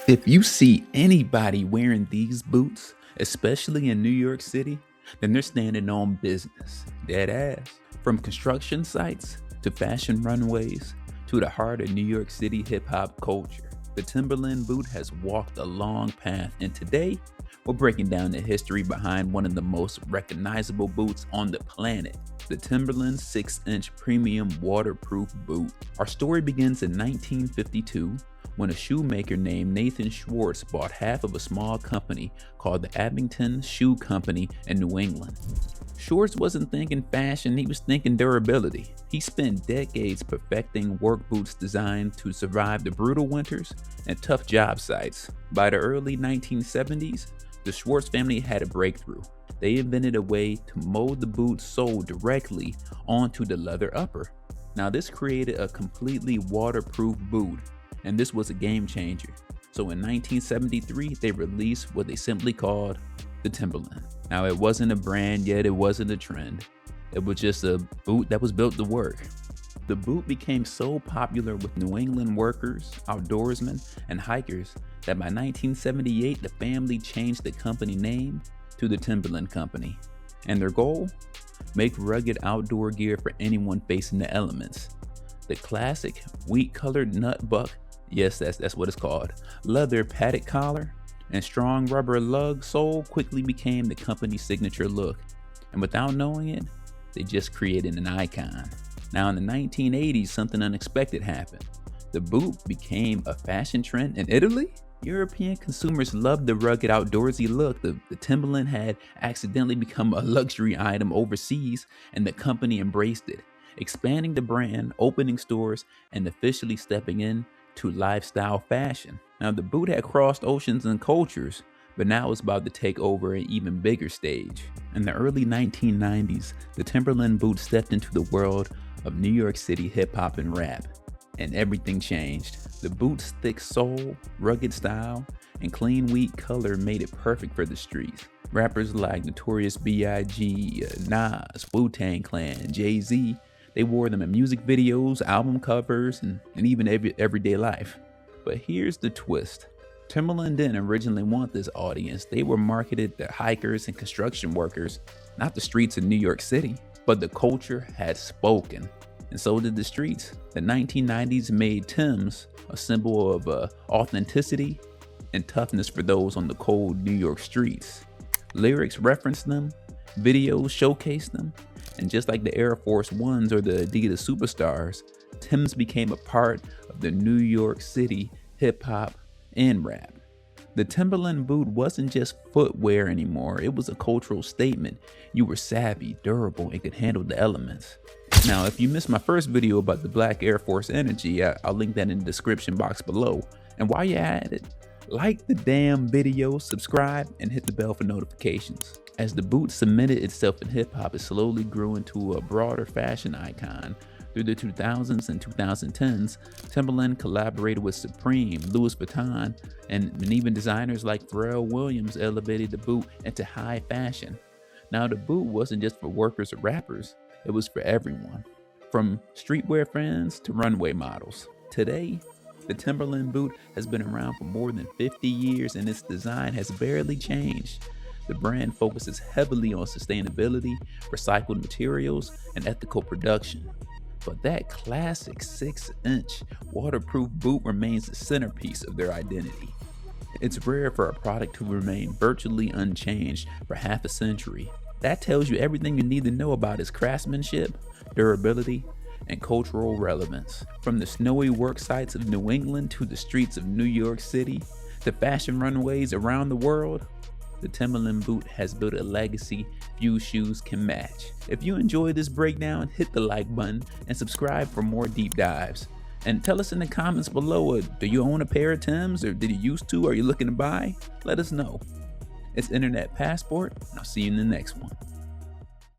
If you see anybody wearing these boots, especially in New York City, then they're standing on business. Deadass. From construction sites to fashion runways to the heart of New York City hip hop culture, the Timberland boot has walked a long path, and today we're breaking down the history behind one of the most recognizable boots on the planet, the Timberland 6-inch premium waterproof boot. Our story begins in 1952 when a shoemaker named Nathan Schwartz bought half of a small company called the Abington Shoe Company in New England. Schwartz wasn't thinking fashion, he was thinking durability. He spent decades perfecting work boots designed to survive the brutal winters and tough job sites. By the early 1970s, the Schwartz family had a breakthrough. They invented a way to mold the boot sole directly onto the leather upper. Now this created a completely waterproof boot, and this was a game changer. So in 1973, they released what they simply called the Timberland. Now it wasn't a brand yet, it wasn't a trend. It was just a boot that was built to work. The boot became so popular with New England workers, outdoorsmen, and hikers that by 1978, the family changed the company name to the Timberland Company. And their goal? Make rugged outdoor gear for anyone facing the elements. The classic wheat-colored nut buck, yes, that's what it's called, leather padded collar, and strong rubber lug sole quickly became the company's signature look. And without knowing it, they just created an icon. Now in the 1980s, something unexpected happened. The boot became a fashion trend in Italy. European consumers loved the rugged outdoorsy look. The Timberland had accidentally become a luxury item overseas, and the company embraced it, expanding the brand, opening stores, and officially stepping in to lifestyle fashion. Now the boot had crossed oceans and cultures, but now it's about to take over an even bigger stage. In the early 1990s, the Timberland boot stepped into the world of New York City hip hop and rap, and everything changed. The boot's thick sole, rugged style, and clean wheat color made it perfect for the streets. Rappers like Notorious B.I.G., Nas, Wu-Tang Clan, Jay-Z, they wore them in music videos, album covers, and even everyday life. But here's the twist. Timberland didn't originally want this audience. They were marketed to hikers and construction workers, not the streets of New York City. But the culture had spoken, and so did the streets. The 1990s made Timbs a symbol of authenticity and toughness for those on the cold New York streets. Lyrics referenced them, videos showcased them, and just like the Air Force Ones or the Adidas Superstars, Timbs became a part of the New York City hip hop and rap. The Timberland boot wasn't just footwear anymore, it was a cultural statement. You were savvy, durable, and could handle the elements. Now, if you missed my first video about the Black Air Force Energy, I'll link that in the description box below. And while you're at it, like the damn video, subscribe, and hit the bell for notifications. As the boot cemented itself in hip hop, it slowly grew into a broader fashion icon. Through the 2000s and 2010s, Timberland collaborated with Supreme, Louis Vuitton, and even designers like Pharrell Williams elevated the boot into high fashion. Now the boot wasn't just for workers or rappers, it was for everyone, from streetwear fans to runway models. Today, the Timberland boot has been around for more than 50 years and its design has barely changed. The brand focuses heavily on sustainability, recycled materials, and ethical production. But that classic 6-inch waterproof boot remains the centerpiece of their identity. It's rare for a product to remain virtually unchanged for half a century. That tells you everything you need to know about its craftsmanship, durability, and cultural relevance. From the snowy work sites of New England to the streets of New York City, to fashion runways around the world, the Timberland boot has built a legacy few shoes can match. If you enjoyed this breakdown, hit the like button and subscribe for more deep dives. And tell us in the comments below, do you own a pair of Timbs, or did you used to? Are you looking to buy? Let us know. It's Internet Passport, and I'll see you in the next one.